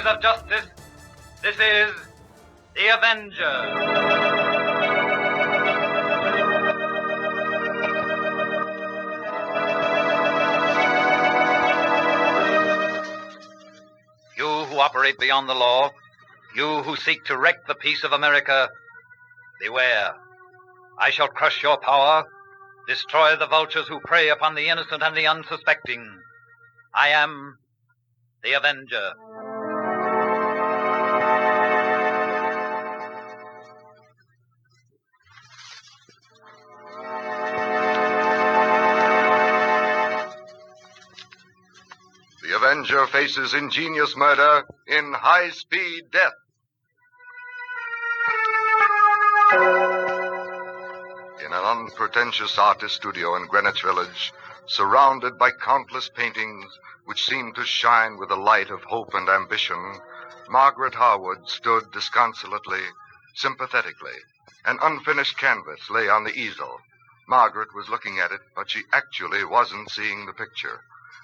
enemies of justice, this is the Avenger. You who operate beyond the law, you who seek to wreck the peace of America, beware. I shall crush your power, destroy the vultures who prey upon the innocent and the unsuspecting. I am the Avenger. The Avenger faces ingenious murder in high-speed death. In an unpretentious artist studio in Greenwich Village, surrounded by countless paintings which seemed to shine with the light of hope and ambition, Margaret Harwood stood disconsolately, sympathetically. An unfinished canvas lay on the easel. Margaret was looking at it, but she actually wasn't seeing the picture.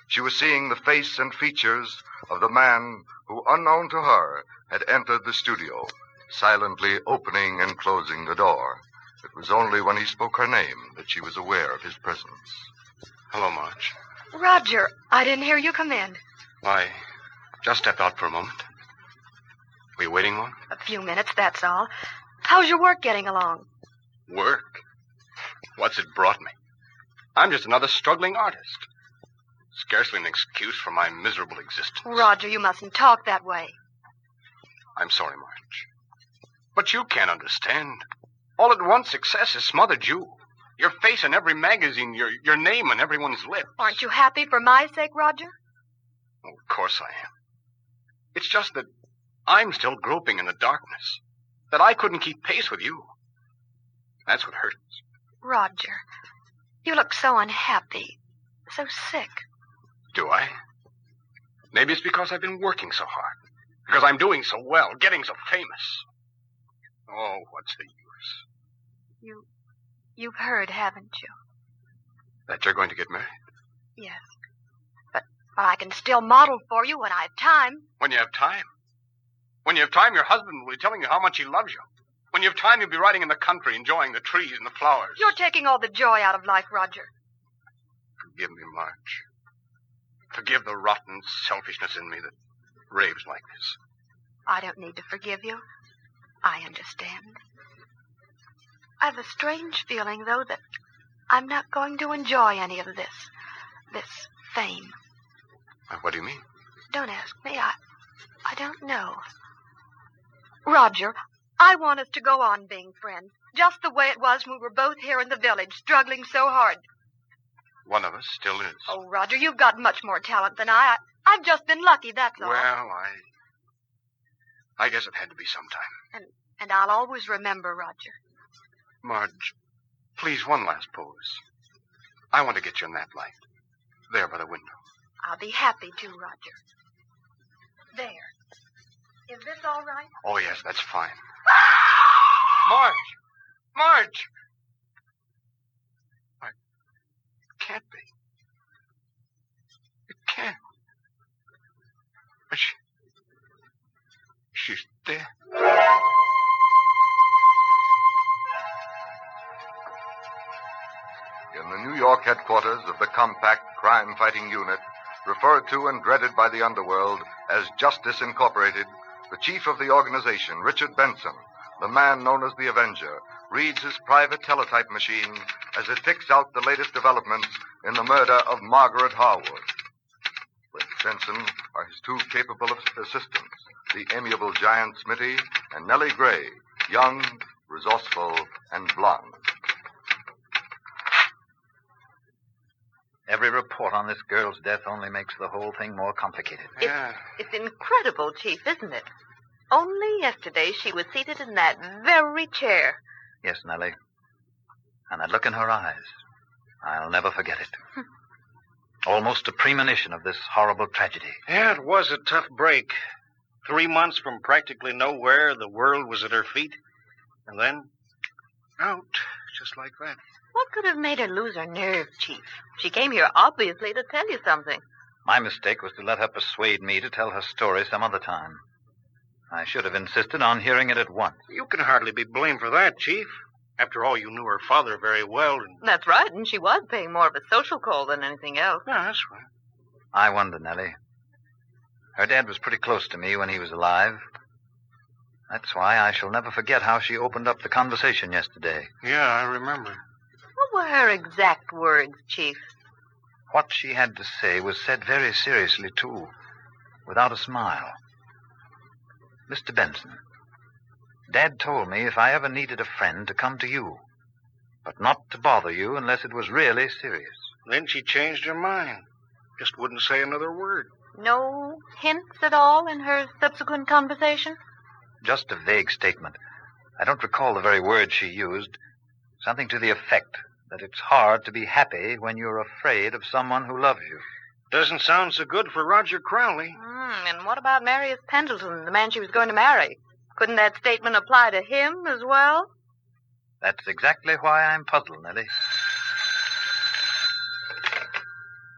She was seeing the face and features of the man who, unknown to her, had entered the studio, silently opening and closing the door. It was only when he spoke her name that she was aware of his presence. Hello, Marge. Roger, I didn't hear you come in. Why, just stepped out for a moment. Were you waiting long? A few minutes, that's all. How's your work getting along? Work? What's it brought me? I'm just another struggling artist. Scarcely an excuse for my miserable existence. Roger, you mustn't talk that way. I'm sorry, Marge. But you can't understand. All at once, success has smothered you. Your face in every magazine, your name on everyone's lips. Aren't you happy for my sake, Roger? Oh, of course I am. It's just that I'm still groping in the darkness. That I couldn't keep pace with you. That's what hurts. Roger, you look so unhappy, so sick. Do I? Maybe it's because I've been working so hard. Because I'm doing so well, getting so famous. Oh, what's the use? You've heard, haven't you? That you're going to get married? Yes. But I can still model for you when I have time. When you have time? When you have time, your husband will be telling you how much he loves you. When you have time, you'll be riding in the country, enjoying the trees and the flowers. You're taking all the joy out of life, Roger. Forgive me, Marge. Forgive the rotten selfishness in me that raves like this. I don't need to forgive you. I understand. I have a strange feeling, though, that I'm not going to enjoy any of this fame. What do you mean? Don't ask me. I don't know. Roger, I want us to go on being friends, just the way it was when we were both here in the village, struggling so hard. One of us still is. Oh, Roger, you've got much more talent than I. I've just been lucky, that's all. Well, I guess it had to be sometime. And I'll always remember, Roger. Marge, please, one last pose. I want to get you in that light. There by the window. I'll be happy to, Roger. There. Is this all right? Oh, yes, that's fine. Marge! Marge! It can't be. It can't. But she's dead. In the New York headquarters of the compact crime-fighting unit, referred to and dreaded by the underworld as Justice Incorporated, the chief of the organization, Richard Benson, the man known as the Avenger, reads his private teletype machine as it picks out the latest developments in the murder of Margaret Harwood. With Benson are his two capable assistants, the amiable Giant Smitty and Nellie Gray, young, resourceful, and blonde. Every report on this girl's death only makes the whole thing more complicated. Yeah. It's incredible, Chief, isn't it? Only yesterday she was seated in that very chair. Yes, Nellie. And that look in her eyes, I'll never forget it. Almost a premonition of this horrible tragedy. Yeah, it was a tough break. 3 months from practically nowhere, the world was at her feet. And then, out, just like that. What could have made her lose her nerve, Chief? She came here obviously to tell you something. My mistake was to let her persuade me to tell her story some other time. I should have insisted on hearing it at once. You can hardly be blamed for that, Chief. After all, you knew her father very well. That's right, and she was paying more of a social call than anything else. Yeah, that's right. I wonder, Nellie. Her dad was pretty close to me when he was alive. That's why I shall never forget how she opened up the conversation yesterday. Yeah, I remember. What were her exact words, Chief? What she had to say was said very seriously, too, without a smile. Mr. Benson, Dad told me if I ever needed a friend to come to you, but not to bother you unless it was really serious. Then she changed her mind. Just wouldn't say another word. No hints at all in her subsequent conversation? Just a vague statement. I don't recall the very words she used. Something to the effect that it's hard to be happy when you're afraid of someone who loves you. Doesn't sound so good for Roger Crowley. And what about Marius Pendleton, the man she was going to marry? Couldn't that statement apply to him as well? That's exactly why I'm puzzled, Nellie.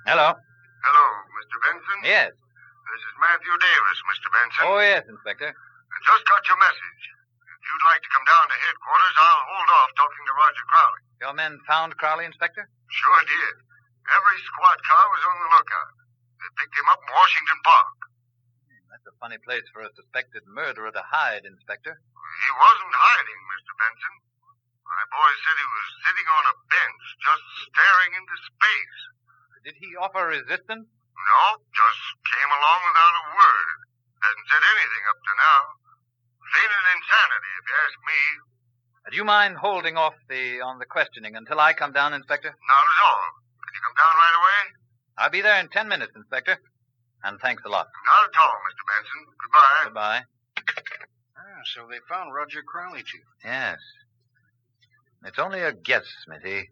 Hello. Hello, Mr. Benson? Yes. This is Matthew Davis, Mr. Benson. Oh, yes, Inspector. I just got your message. If you'd like to come down to headquarters, I'll hold off talking to Roger Crowley. Your men found Crowley, Inspector? Sure did. Every squad car was on the lookout. They picked him up in Washington Park. That's a funny place for a suspected murderer to hide, Inspector. He wasn't hiding, Mr. Benson. My boy said he was sitting on a bench, just staring into space. Did he offer resistance? No, just came along without a word. Hasn't said anything up to now. Feigning insanity, if you ask me. Do you mind holding off on the questioning until I come down, Inspector? Not at all. Can you come down right away? I'll be there in 10 minutes, Inspector. And thanks a lot. Not at all, Mr. Benson. Goodbye. Goodbye. So they found Roger Crowley, Chief. Yes. It's only a guess, Smithy.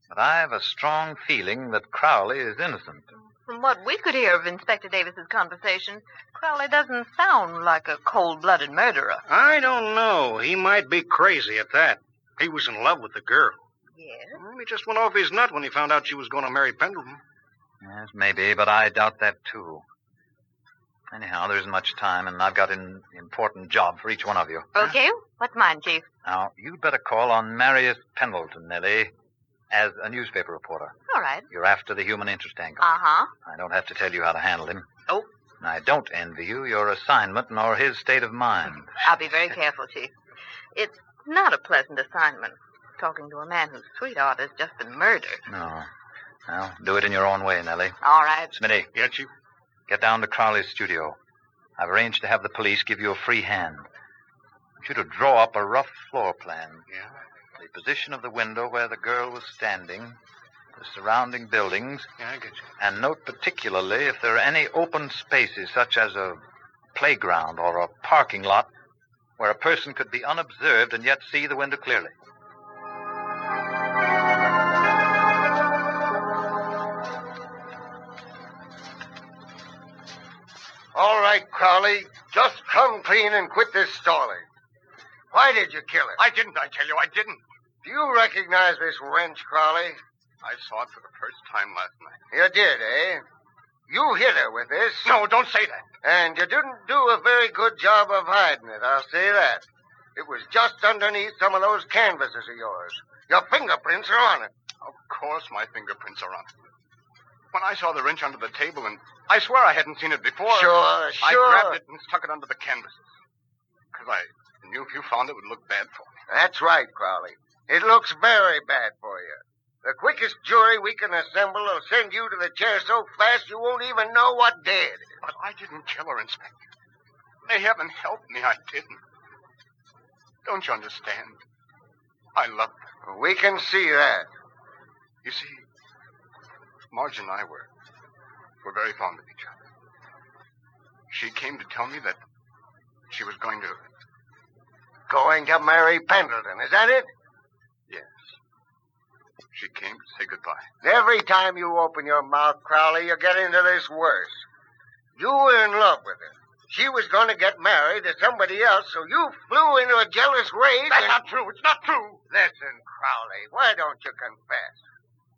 But I have a strong feeling that Crowley is innocent. From what we could hear of Inspector Davis's conversation, Crowley doesn't sound like a cold-blooded murderer. I don't know. He might be crazy at that. He was in love with the girl. Yes? Well, he just went off his nut when he found out she was going to marry Pendleton. Yes, maybe, but I doubt that, too. Anyhow, there isn't much time, and I've got an important job for each one of you. Okay. What's mine, Chief? Now, you'd better call on Marius Pendleton, Nellie, as a newspaper reporter. All right. You're after the human interest angle. Uh-huh. I don't have to tell you how to handle him. Oh. And I don't envy you your assignment nor his state of mind. I'll be very careful, Chief. It's not a pleasant assignment, talking to a man whose sweetheart has just been murdered. No. Well, do it in your own way, Nellie. All right. Smitty, Yeah, Chief? get down to Crowley's studio. I've arranged to have the police give you a free hand. I want you to draw up a rough floor plan. Yeah. The position of the window where the girl was standing, the surrounding buildings, Yeah, I get you. and note particularly if there are any open spaces, such as a playground or a parking lot, where a person could be unobserved and yet see the window clearly. All right, Crowley. Just come clean and quit this stalling. Why did you kill him? I didn't, I tell you, I didn't. Do you recognize this wrench, Crowley? I saw it for the first time last night. You did, eh? You hit her with this. No, don't say that. And you didn't do a very good job of hiding it, I'll say that. It was just underneath some of those canvases of yours. Your fingerprints are on it. Of course my fingerprints are on it. When I saw the wrench under the table, and I swear I hadn't seen it before. Sure. I grabbed it and stuck it under the canvases. Because I knew if you found it, it would look bad for me. That's right, Crowley. It looks very bad for you. The quickest jury we can assemble will send you to the chair so fast you won't even know what day it is. But I didn't kill her, Inspector. May heaven help me, I didn't. Don't you understand? I love her. We can see that. You see, Marge and I were very fond of each other. She came to tell me that she was going to... Going to marry Pendleton, is that it? Yes. She came to say goodbye. Every time you open your mouth, Crowley, you get into this worse. You were in love with her. She was going to get married to somebody else, so you flew into a jealous rage. That's not true. It's not true. Listen, Crowley, why don't you confess?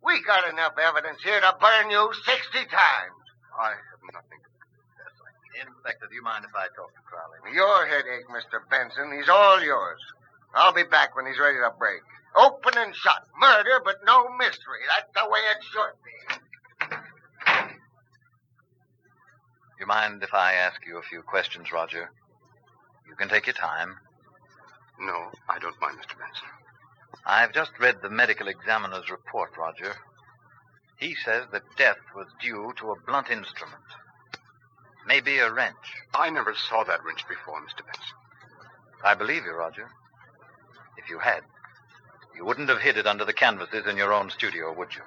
We got enough evidence here to burn you 60 times. I have nothing to confess. Inspector, do you mind if I talk to Crowley? Your headache, Mr. Benson. He's all yours. I'll be back when he's ready to break. Open and shut. Murder, but no mystery. That's the way it should be. You mind if I ask you a few questions, Roger? You can take your time. No, I don't mind, Mr. Benson. I've just read the medical examiner's report, Roger. He says that death was due to a blunt instrument. Maybe a wrench. I never saw that wrench before, Mr. Benson. I believe you, Roger. If you had, you wouldn't have hid it under the canvases in your own studio, would you?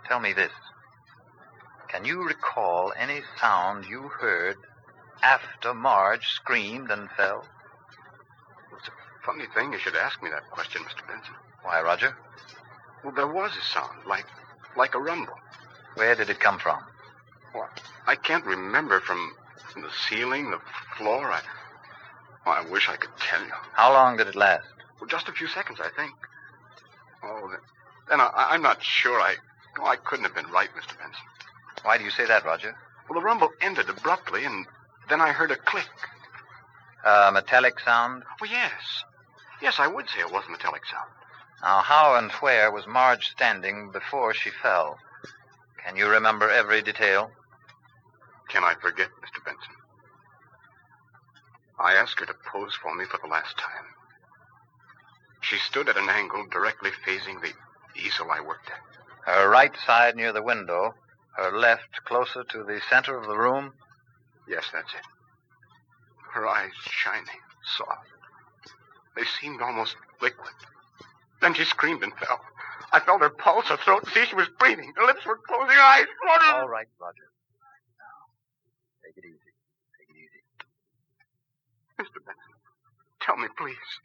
Tell me this. Can you recall any sound you heard after Marge screamed and fell? It's a funny thing you should ask me that question, Mr. Benson. Why, Roger? Well, there was a sound, like a rumble. Where did it come from? Well, I can't remember from the ceiling, the floor. I wish I could tell you. How long did it last? Well, just a few seconds, I think. Oh, then I'm not sure. I couldn't have been right, Mr. Benson. Why do you say that, Roger? Well, the rumble ended abruptly, and then I heard a click. A metallic sound? Oh, yes. Yes, I would say it was a metallic sound. Now, how and where was Marge standing before she fell? Can you remember every detail? Can I forget, Mr. Benson? I asked her to pose for me for the last time. She stood at an angle directly facing the easel I worked at. Her right side near the window, her left closer to the center of the room? Yes, that's it. Her eyes shining, soft. They seemed almost liquid. Then she screamed and fell. I felt her pulse, her throat. See, she was breathing. Her lips were closing, her eyes fluttered. All right, Roger. Now, take it easy. Take it easy. Mr. Benson, tell me, please.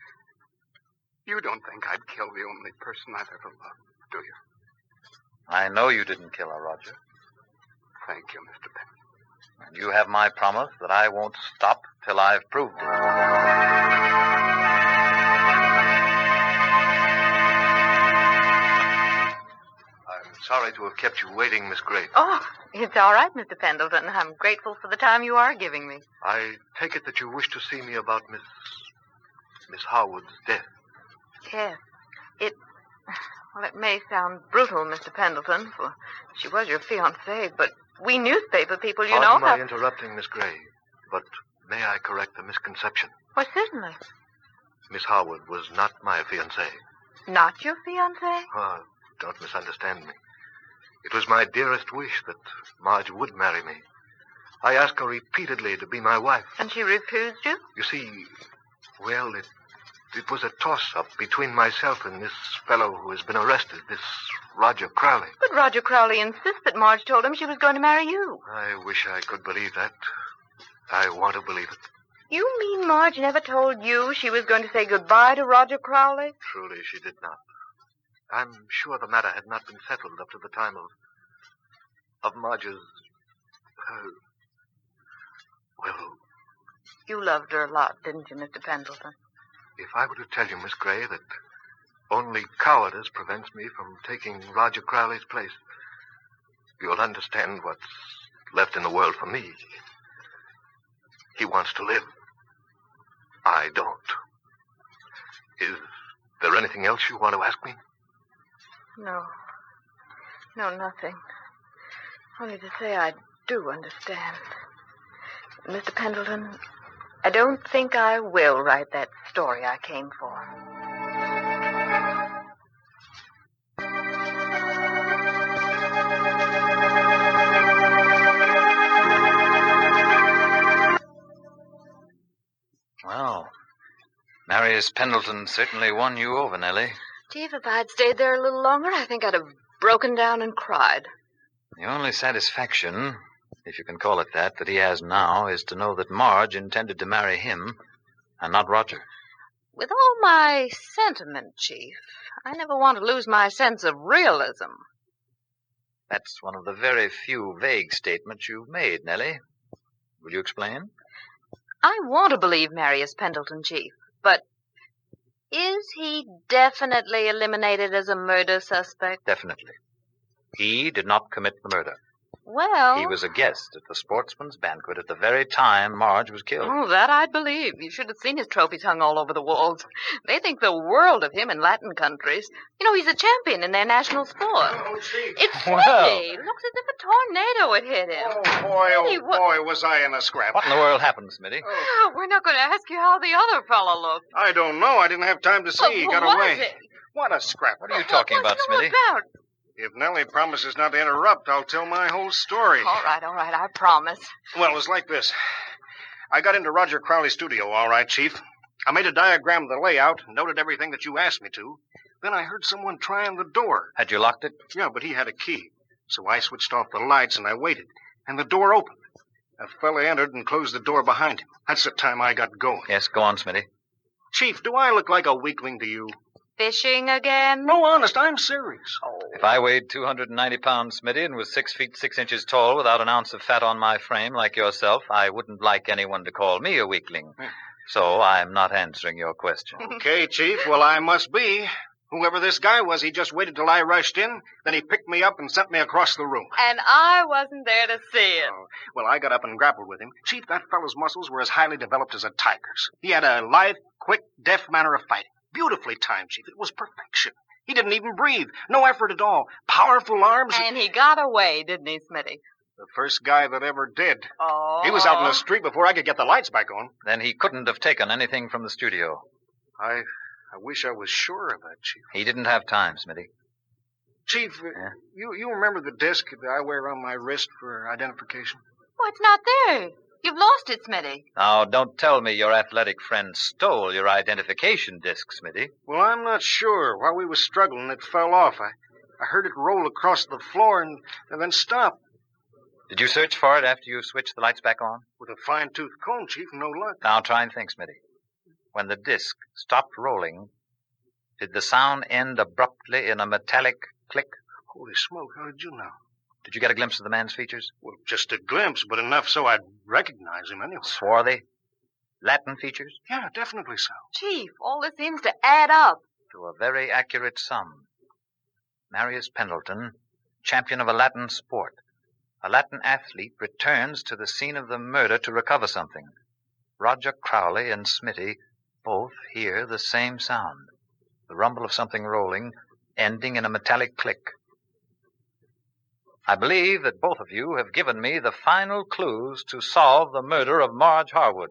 You don't think I'd kill the only person I've ever loved, do you? I know you didn't kill her, Roger. Thank you, Mr. Benson. And you have my promise that I won't stop till I've proved it. Sorry to have kept you waiting, Miss Gray. Oh, it's all right, Mr. Pendleton. I'm grateful for the time you are giving me. I take it that you wish to see me about Miss Howard's death. Yes. Well, it may sound brutal, Mr. Pendleton, for she was your fiancée, but we newspaper people, you know... Pardon my interrupting, Miss Gray, but may I correct the misconception? Well, certainly. Miss Howard was not my fiancée. Not your fiancée? Oh, don't misunderstand me. It was my dearest wish that Marge would marry me. I asked her repeatedly to be my wife. And she refused you? You see, well, it was a toss-up between myself and this fellow who has been arrested, this Roger Crowley. But Roger Crowley insists that Marge told him she was going to marry you. I wish I could believe that. I want to believe it. You mean Marge never told you she was going to say goodbye to Roger Crowley? Truly, she did not. I'm sure the matter had not been settled up to the time of Marge's... well... You loved her a lot, didn't you, Mr. Pendleton? If I were to tell you, Miss Gray, that only cowardice prevents me from taking Roger Crowley's place, you'll understand what's left in the world for me. He wants to live. I don't. Is there anything else you want to ask me? No. No, nothing. Only to say I do understand. Mr. Pendleton, I don't think I will write that story I came for. Well, Marius Pendleton certainly won you over, Nellie. Chief, if I'd stayed there a little longer, I think I'd have broken down and cried. The only satisfaction, if you can call it that he has now is to know that Marge intended to marry him and not Roger. With all my sentiment, Chief, I never want to lose my sense of realism. That's one of the very few vague statements you've made, Nellie. Will you explain? I want to believe Marius Pendleton, Chief, but is he definitely eliminated as a murder suspect? Definitely. He did not commit the murder. Well... He was a guest at the sportsman's banquet at the very time Marge was killed. Oh, that I'd believe. You should have seen his trophies hung all over the walls. They think the world of him in Latin countries. You know, he's a champion in their national sport. Oh, Chief. It's Well. Smitty. Looks as if a tornado had hit him. Oh, boy, was I in a scrap. What in the world happened, Smitty? Oh, we're not going to ask you how the other fellow looked. I don't know. I didn't have time to see. Oh, He who got was away. it? What a scrap. What are you talking about, What's Smitty? it about? If Nellie promises not to interrupt, I'll tell my whole story. All right, I promise. Well, it was like this. I got into Roger Crowley's studio, all right, Chief. I made a diagram of the layout and noted everything that you asked me to. Then I heard someone trying the door. Had you locked it? Yeah, but he had a key. So I switched off the lights and I waited. And the door opened. A fella entered and closed the door behind him. That's the time I got going. Yes, go on, Smitty. Chief, do I look like a weakling to you? Fishing again? No, honest, I'm serious. Oh. If I weighed 290 pounds, Smitty, and was 6 feet 6 inches tall without an ounce of fat on my frame like yourself, I wouldn't like anyone to call me a weakling. So I'm not answering your question. Okay, Chief, well, I must be. Whoever this guy was, he just waited till I rushed in, then he picked me up and sent me across the room. And I wasn't there to see it. Oh, well, I got up and grappled with him. Chief, that fellow's muscles were as highly developed as a tiger's. He had a lithe, quick, deft manner of fighting. Beautifully timed, Chief. It was perfection. He didn't even breathe. No effort at all. Powerful arms. And he got away, didn't he, Smitty? The first guy that ever did. Oh. He was out in the street before I could get the lights back on. Then he couldn't have taken anything from the studio. I wish I was sure of that, Chief. He didn't have time, Smitty. Chief, Yeah? you remember the disc that I wear on my wrist for identification? Oh, it's not there. You've lost it, Smitty. Now, don't tell me your athletic friend stole your identification disc, Smitty. Well, I'm not sure. While we was struggling, it fell off. I heard it roll across the floor and then stop. Did you search for it after you switched the lights back on? With a fine-tooth comb, Chief, no luck. Now try and think, Smitty. When the disc stopped rolling, did the sound end abruptly in a metallic click? Holy smoke, how did you know? Did you get a glimpse of the man's features? Well, just a glimpse, but enough so I'd recognize him anyway. Swarthy? Latin features? Yeah, definitely so. Chief, all this seems to add up. To a very accurate sum. Marius Pendleton, champion of a Latin sport. A Latin athlete returns to the scene of the murder to recover something. Roger Crowley and Smitty both hear the same sound. The rumble of something rolling, ending in a metallic click. I believe that both of you have given me the final clues to solve the murder of Marge Harwood.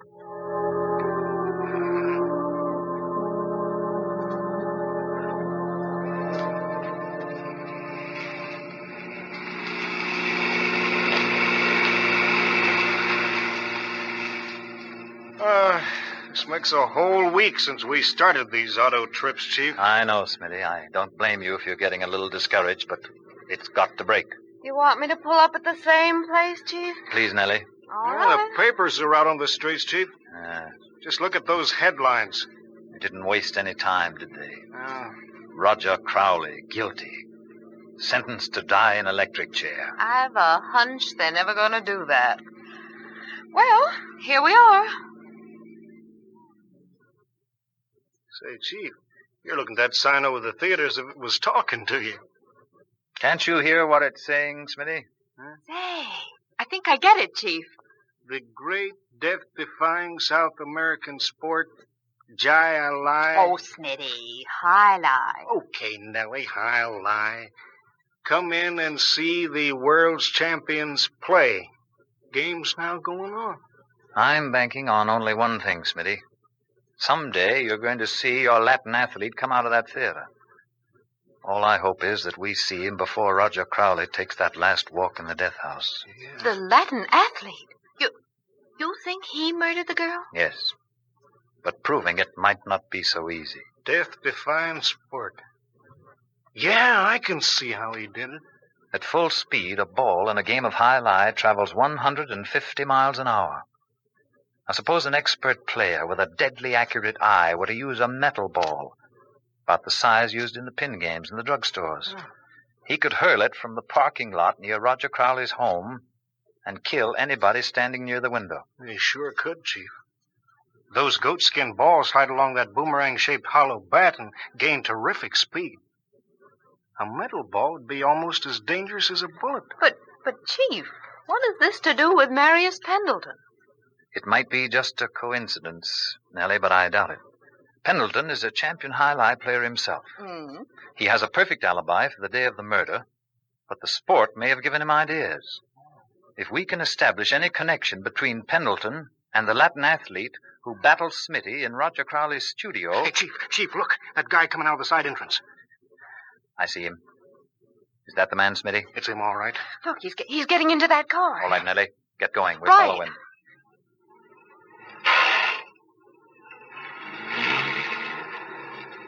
This makes a whole week since we started these auto trips, Chief. I know, Smitty. I don't blame you if you're getting a little discouraged, but it's got to break. You want me to pull up at the same place, Chief? Please, Nellie. All Yeah, right. the papers are out on the streets, Chief. Uh, Just look at those headlines. they didn't waste any time, did they? Uh, Roger Crowley, guilty. Sentenced to die in electric chair. I've a hunch they're never going to do that. Well, here we are. Say, Chief, you're looking at that sign over the theater as if it was talking to you. Can't you hear what it's saying, Smitty? Say, I think I get it, Chief. The great death-defying South American sport, Jai Alai. Oh, Smitty, highlight. Okay, Nellie, I'll lie. Come in and see the world's champions play. Game's now going on. I'm banking on only one thing, Smitty. Someday you're going to see your Latin athlete come out of that theater. All I hope is that we see him before Roger Crowley takes that last walk in the death house. The Latin athlete? You think he murdered the girl? Yes. But proving it might not be so easy. Death-defying sport. Yeah, I can see how he did it. At full speed, a ball in a game of high-lie travels 150 miles an hour. Now, suppose an expert player with a deadly accurate eye were to use a metal ball, about the size used in the pin games in the drugstores. He could hurl it from the parking lot near Roger Crowley's home and kill anybody standing near the window. He sure could, Chief. Those goatskin balls slide along that boomerang-shaped hollow bat and gain terrific speed. A metal ball would be almost as dangerous as a bullet. But But, Chief, what has this to do with Marius Pendleton? It might be just a coincidence, Nellie, but I doubt it. Pendleton is a champion high-lie player himself. Mm. He has a perfect alibi for the day of the murder, but the sport may have given him ideas. If we can establish any connection between Pendleton and the Latin athlete who battled Smitty in Roger Crowley's studio... Hey, Chief, look. That guy coming out of the side entrance. I see him. Is that the man, Smitty? It's him, all right. Look, he's getting into that car. All right, Nellie. Get going. We'll Right. follow him.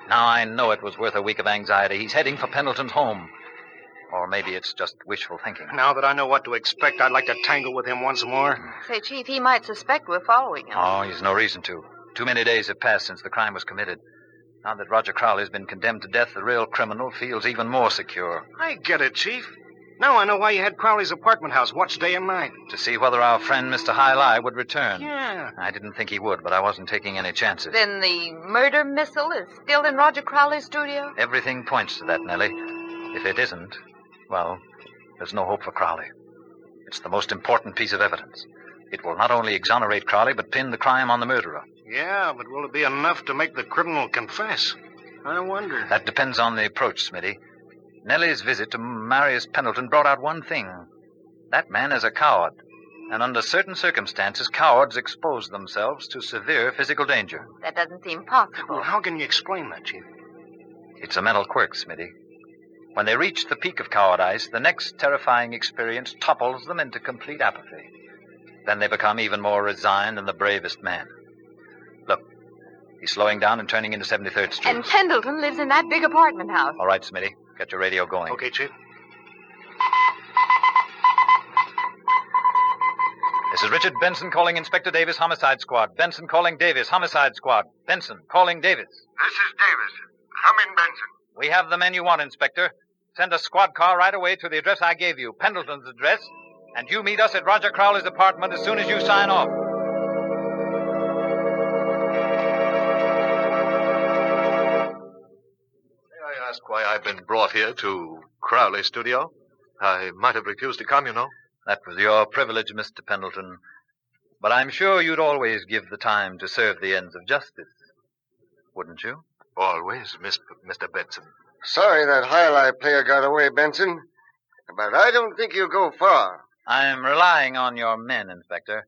Now I know it was worth a week of anxiety. He's heading for Pendleton's home. Or maybe it's just wishful thinking. Now that I know what to expect, I'd like to tangle with him once more. Say, Chief, he might suspect we're following him. Oh, he's no reason to. Too many days have passed since the crime was committed. Now that Roger Crowley's been condemned to death, the real criminal feels even more secure. I get it, Chief. Now I know why you had Crowley's apartment house watched day and night. To see whether our friend Mr. High-Lie would return. Yeah. I didn't think he would, but I wasn't taking any chances. Then the murder missile is still in Roger Crowley's studio? Everything points to that, Nellie. If it isn't, well, there's no hope for Crowley. It's the most important piece of evidence. It will not only exonerate Crowley, but pin the crime on the murderer. Yeah, but will it be enough to make the criminal confess? I wonder. That depends on the approach, Smitty. Nellie's visit to Marius Pendleton brought out one thing. That man is a coward. And under certain circumstances, cowards expose themselves to severe physical danger. That doesn't seem possible. Well, how can you explain that, Chief? It's a mental quirk, Smitty. When they reach the peak of cowardice, the next terrifying experience topples them into complete apathy. Then they become even more resigned than the bravest man. Look, he's slowing down and turning into 73rd Street. And Pendleton lives in that big apartment house. All right, Smitty, get your radio going. Okay, Chief. This is Richard Benson calling Inspector Davis, Homicide Squad. Benson calling Davis, Homicide Squad. Benson calling Davis. This is Davis. Come in, Benson. We have the men you want, Inspector. Send a squad car right away to the address I gave you, Pendleton's address, and you meet us at Roger Crowley's apartment as soon as you sign off. May I ask why I've been brought here to Crowley's studio? I might have refused to come, you know. That was your privilege, Mr. Pendleton. But I'm sure you'd always give the time to serve the ends of justice. Wouldn't you? Always, Mr. Benson. Sorry that highlight player got away, Benson. But I don't think he'll go far. I'm relying on your men, Inspector.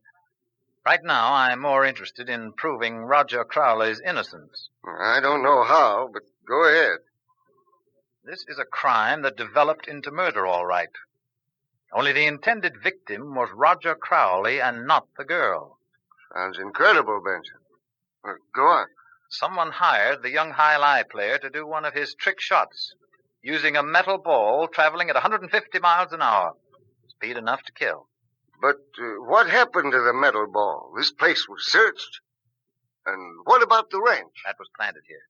Right now, I'm more interested in proving Roger Crowley's innocence. I don't know how, but go ahead. This is a crime that developed into murder, all right. Only the intended victim was Roger Crowley and not the girl. Sounds incredible, Benson. Well, go on. Someone hired the young high-lie player to do one of his trick shots, using a metal ball traveling at 150 miles an hour. Speed enough to kill. But what happened to the metal ball? This place was searched. And what about the wrench? That was planted here.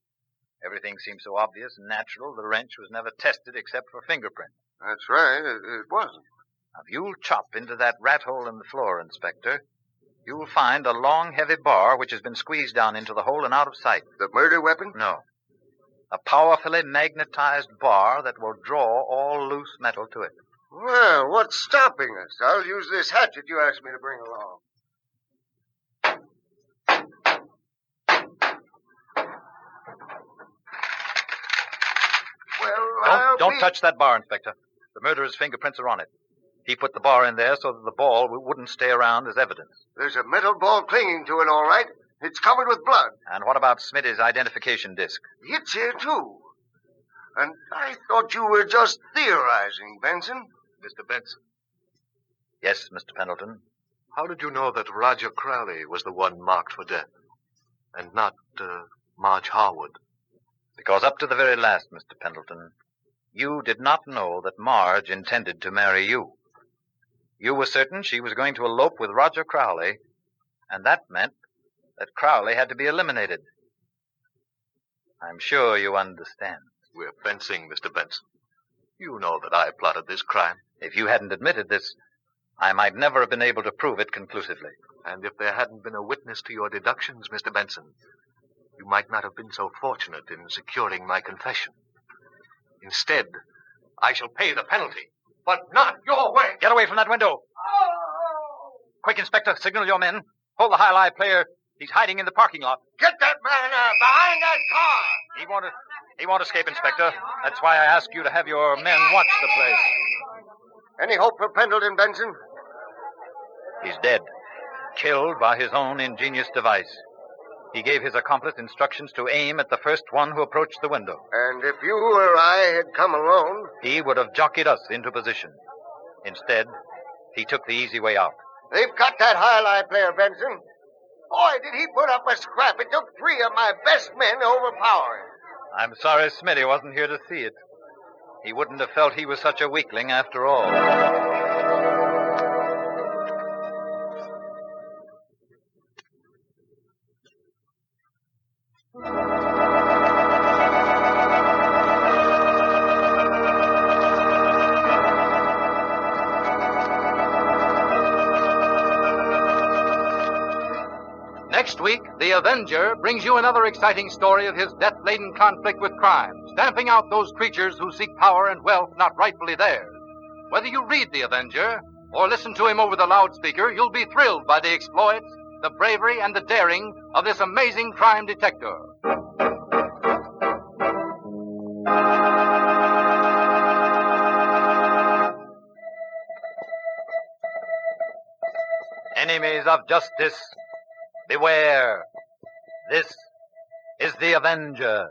Everything seemed so obvious and natural, the wrench was never tested except for fingerprints. That's right, it wasn't. Now, if you'll chop into that rat hole in the floor, Inspector, you'll find a long, heavy bar which has been squeezed down into the hole and out of sight. The murder weapon? No. A powerfully magnetized bar that will draw all loose metal to it. Well, what's stopping us? I'll use this hatchet you asked me to bring along. Well, Don't touch that bar, Inspector. The murderer's fingerprints are on it. He put the bar in there so that the ball wouldn't stay around as evidence. There's a metal ball clinging to it, all right. It's covered with blood. And what about Smitty's identification disc? It's here, too. And I thought you were just theorizing, Benson. Mr. Benson, Yes, Mr. Pendleton. how did you know that Roger Crowley was the one marked for death, and not Marge Harwood? Because up to the very last, Mr. Pendleton, you did not know that Marge intended to marry you. You were certain she was going to elope with Roger Crowley, and that meant that Crowley had to be eliminated. I'm sure you understand. We're fencing, Mr. Benson. You know that I plotted this crime. If you hadn't admitted this, I might never have been able to prove it conclusively. And if there hadn't been a witness to your deductions, Mr. Benson, you might not have been so fortunate in securing my confession. Instead, I shall pay the penalty. but not your way. Get away from that window. Quick, Inspector, signal your men. Hold the high-lie player. He's hiding in the parking lot. Get that man behind that car. He won't escape, Inspector. That's why I ask you to have your men watch the place. Any hope for Pendleton, Benson? He's dead. Killed by his own ingenious device. He gave his accomplice instructions to aim at the first one who approached the window. And if you or I had come alone... He would have jockeyed us into position. Instead, he took the easy way out. They've got that high-lie player, Benson. Boy, did he put up a scrap. It took 3 of my best men to overpower him. I'm sorry Smitty wasn't here to see it. He wouldn't have felt he was such a weakling after all. Next week, The Avenger brings you another exciting story of his death-laden conflict with crime, stamping out those creatures who seek power and wealth not rightfully theirs. Whether you read The Avenger or listen to him over the loudspeaker, you'll be thrilled by the exploits, the bravery, and the daring of this amazing crime detective. Enemies of justice, beware. This is the Avenger.